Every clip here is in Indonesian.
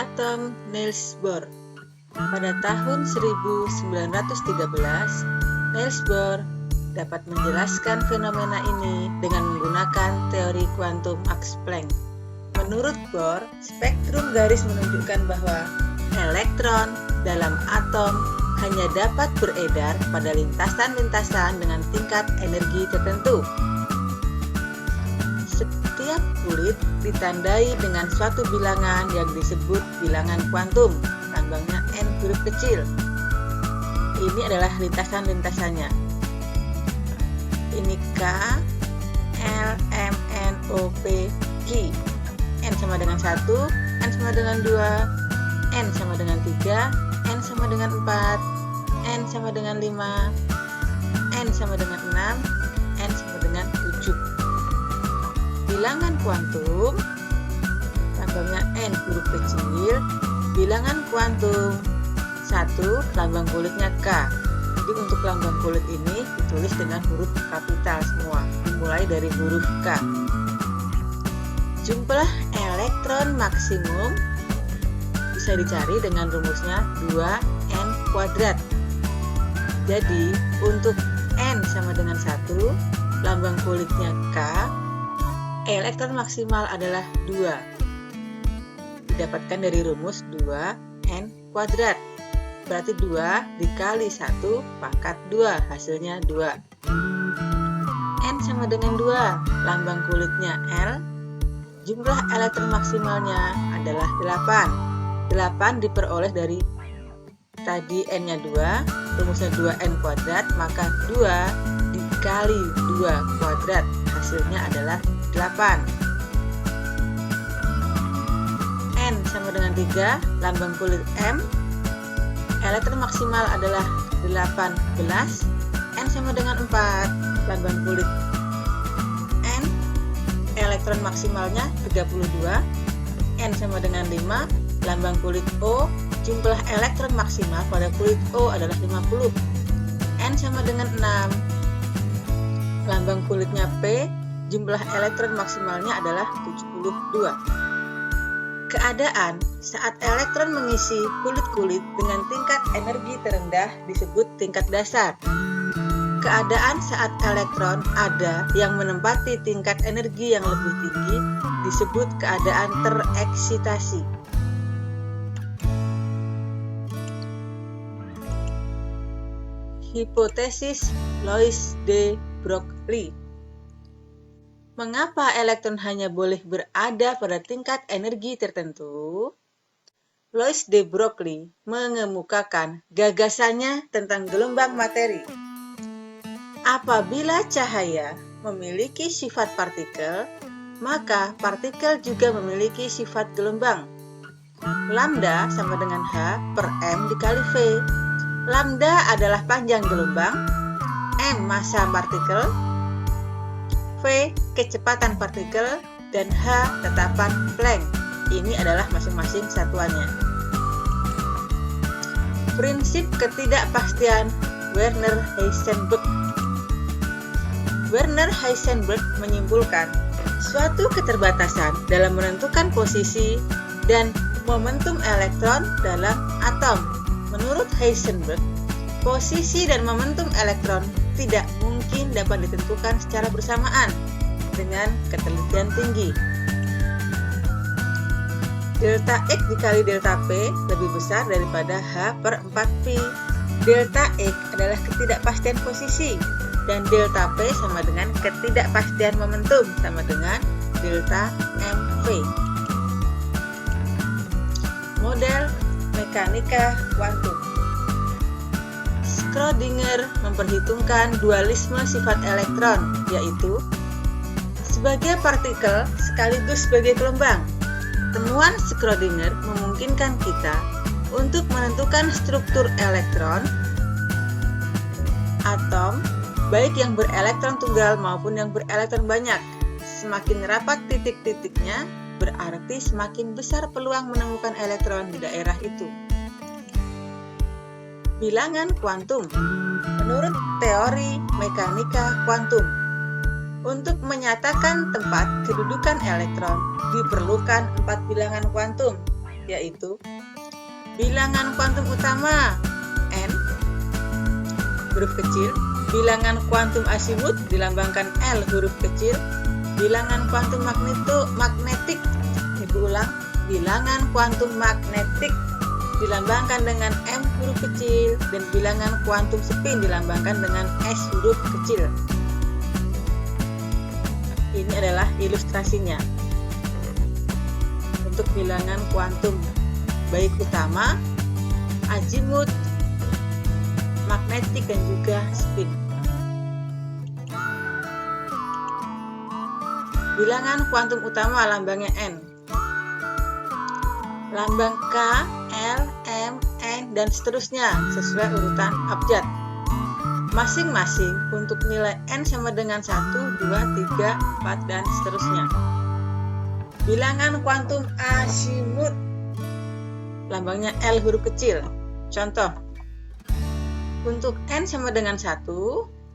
atom Niels Bohr. Pada tahun 1913, Niels Bohr dapat menjelaskan fenomena ini dengan menggunakan teori kuantum Max Planck. Menurut Bohr, spektrum garis menunjukkan bahwa elektron dalam atom hanya dapat beredar pada lintasan-lintasan dengan tingkat energi tertentu. Setiap kulit ditandai dengan suatu bilangan yang disebut bilangan kuantum, lambangnya N huruf kecil. Ini adalah lintasan-lintasannya. Ini K, L, M, N, O, P, Q. N sama dengan 1, N sama dengan 2, N sama dengan 3, N sama dengan 4, N sama dengan 5, N sama dengan 6, N sama dengan 7. Bilangan kuantum, lambangnya N huruf kecil. Bilangan kuantum 1, lambang kulitnya K. Jadi untuk lambang kulit ini ditulis dengan huruf kapital semua, dimulai dari huruf K. Jumlah elektron maksimum bisa dicari dengan rumusnya 2N kuadrat. Jadi untuk N sama dengan 1, lambang kulitnya K, elektron maksimal adalah 2. Didapatkan dari rumus 2N kuadrat. Berarti 2 dikali 1 pangkat 2, hasilnya 2. N sama dengan 2, lambang kulitnya L. Jumlah elektron maksimalnya adalah 8. 8 diperoleh dari tadi N-nya 2, rumusnya 2N kuadrat, maka 2 dikali 2 kuadrat, hasilnya adalah 8. N sama dengan 3, lambang kulit M. Elektron maksimal adalah 18. N sama dengan 4, lambang kulit N. Elektron maksimalnya 32. N sama dengan 5, lambang kulit O. Jumlah elektron maksimal pada kulit O adalah 50. N sama dengan 6, lambang kulitnya P. Jumlah elektron maksimalnya adalah 72. Keadaan saat elektron mengisi kulit-kulit dengan tingkat energi terendah disebut tingkat dasar. Keadaan saat elektron ada yang menempati tingkat energi yang lebih tinggi disebut keadaan tereksitasi. Hipotesis Louis de Broglie. Mengapa elektron hanya boleh berada pada tingkat energi tertentu? Louis de Broglie mengemukakan gagasannya tentang gelombang materi. Apabila cahaya memiliki sifat partikel, maka partikel juga memiliki sifat gelombang. Lambda sama dengan H per M dikali V. Lambda adalah panjang gelombang, M massa partikel, V kecepatan partikel, dan H tetapan Planck. Ini adalah masing-masing satuannya. Prinsip ketidakpastian Werner-Heisenberg. Werner-Heisenberg menyimpulkan suatu keterbatasan dalam menentukan posisi dan momentum elektron dalam atom. Menurut Heisenberg, posisi dan momentum elektron tidak mungkin dapat ditentukan secara bersamaan dengan ketelitian tinggi. Delta X dikali delta P lebih besar daripada H per 4pi. Delta X adalah ketidakpastian posisi dan delta P sama dengan ketidakpastian momentum sama dengan delta MV. Model mekanika kuantum. Schrödinger memperhitungkan dualisme sifat elektron, yaitu sebagai partikel sekaligus sebagai gelombang. Temuan Schrödinger memungkinkan kita untuk menentukan struktur elektron, atom, baik yang berelektron tunggal maupun yang berelektron banyak. Semakin rapat titik-titiknya, berarti semakin besar peluang menemukan elektron di daerah itu. Bilangan kuantum. Menurut teori mekanika kuantum, untuk menyatakan tempat kedudukan elektron diperlukan 4 bilangan kuantum, yaitu bilangan kuantum utama N huruf kecil, bilangan kuantum asimut dilambangkan L huruf kecil, bilangan kuantum magnetik, ibu ulang, bilangan kuantum magnetik dilambangkan dengan M huruf kecil, dan bilangan kuantum spin dilambangkan dengan S huruf kecil. Ini adalah ilustrasinya untuk bilangan kuantum baik utama, azimut, magnetik, dan juga spin. Bilangan kuantum utama lambangnya N. Lambang K, L, M, N, dan seterusnya sesuai urutan abjad. Masing-masing untuk nilai N sama dengan 1, 2, 3, 4, dan seterusnya. Bilangan kuantum azimut lambangnya L huruf kecil. Contoh, untuk N sama dengan 1,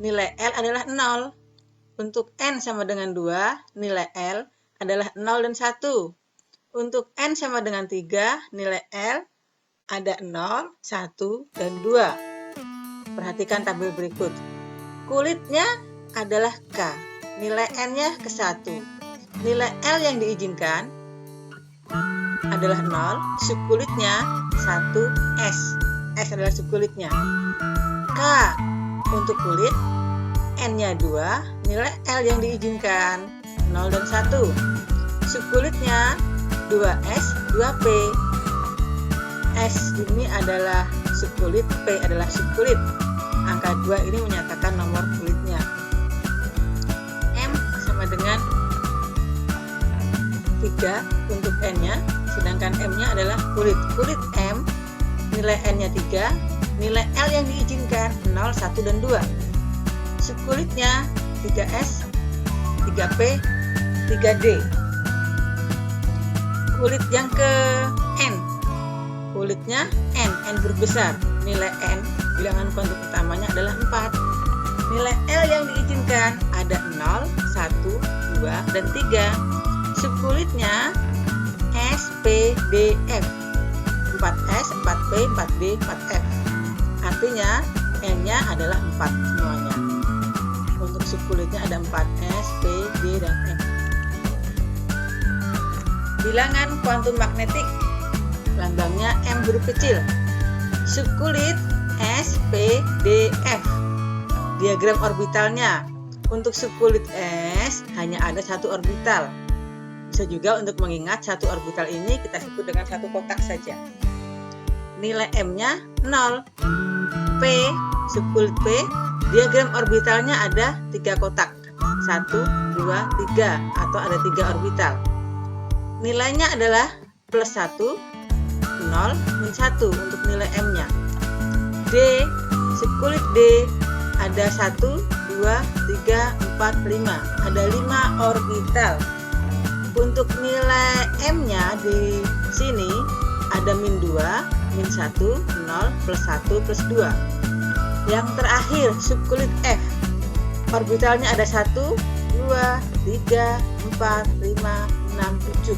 nilai L adalah 0. Untuk N sama dengan 2, nilai L adalah 0 dan 1. Untuk N sama dengan 3, nilai L ada 0, 1, dan 2. Perhatikan tabel berikut. Kulitnya adalah K, nilai N-nya ke 1. Nilai L yang diizinkan adalah 0, subkulitnya 1 S. S adalah subkulitnya. K untuk kulit, N-nya 2, nilai L yang diizinkan 0 dan 1. Subkulitnya 2S, 2P. S ini adalah subkulit, P adalah subkulit. Angka 2 ini menyatakan nomor kulitnya. M sama dengan 3 untuk N-nya, sedangkan M-nya adalah kulit. Kulit M, nilai N-nya 3, nilai L yang diizinkan 0, 1, dan 2. Subkulitnya 3S, 3P, 3D. Kulit yang ke N, kulitnya N huruf besar. Nilai N, bilangan kuantum utamanya adalah 4. Nilai L yang diizinkan ada 0, 1, 2, dan 3. Subkulitnya S, P, D, F. 4S, 4P, 4D, 4F. Artinya N-nya adalah 4 semuanya. Untuk subkulitnya ada 4S, P, D, dan F. Bilangan kuantum magnetik lambangnya M huruf kecil. Subkulit S, P, D, F. Diagram orbitalnya. Untuk subkulit S hanya ada satu orbital. Bisa juga untuk mengingat satu orbital ini kita sebut dengan satu kotak saja. Nilai M-nya 0. P, subkulit P, diagram orbitalnya ada 3 kotak. 1, 2, 3, atau ada 3 orbital. Nilainya adalah plus 1, 0, min 1 untuk nilai M-nya. D, subkulit D, ada 1, 2, 3, 4, 5. Ada 5 orbital. Untuk nilai M-nya di sini ada min 2, min 1, 0, plus 1, plus 2. Yang terakhir, subkulit F. Orbitalnya ada 1, 2, 3, 4, 5, 6, 7.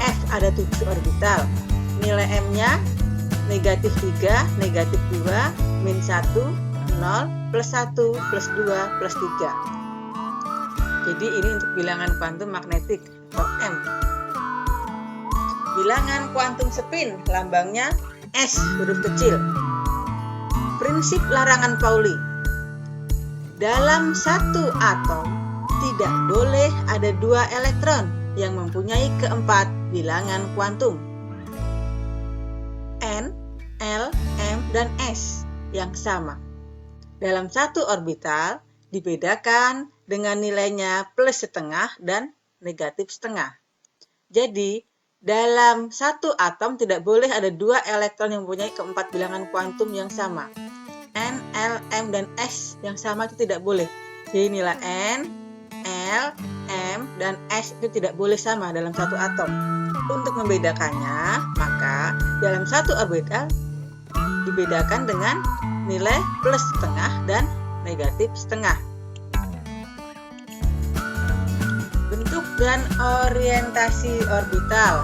F ada 7 orbital. Nilai M-nya negatif 3, negatif 2, min 1, 0, plus 1, plus 2, plus 3. Jadi ini untuk bilangan kuantum magnetik atau M. Bilangan kuantum spin lambangnya S huruf kecil. Prinsip larangan Pauli. Dalam satu atom tidak boleh ada 2 elektron yang mempunyai keempat bilangan kuantum N, L, M, dan S yang sama. Dalam satu orbital dibedakan dengan nilainya plus setengah dan negatif setengah. Jadi, dalam satu atom tidak boleh ada 2 elektron yang mempunyai keempat bilangan kuantum yang sama. N, L, M, dan S yang sama itu tidak boleh. Jadi nilai N, L, M, dan S itu tidak boleh sama dalam satu atom. Untuk membedakannya, maka dalam satu orbital dibedakan dengan nilai plus setengah dan negatif setengah. Bentuk dan orientasi orbital.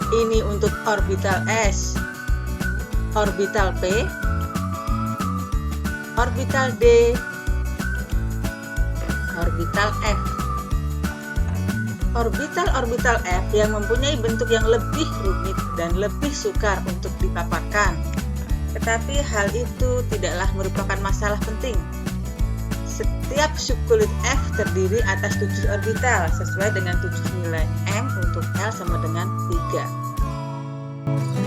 Ini untuk orbital S, orbital P, orbital D, orbital F. Orbital-orbital F yang mempunyai bentuk yang lebih rumit dan lebih sukar untuk dipaparkan. Tetapi hal itu tidaklah merupakan masalah penting. Setiap subkulit F terdiri atas 7 orbital sesuai dengan 7 nilai M untuk L sama dengan 3.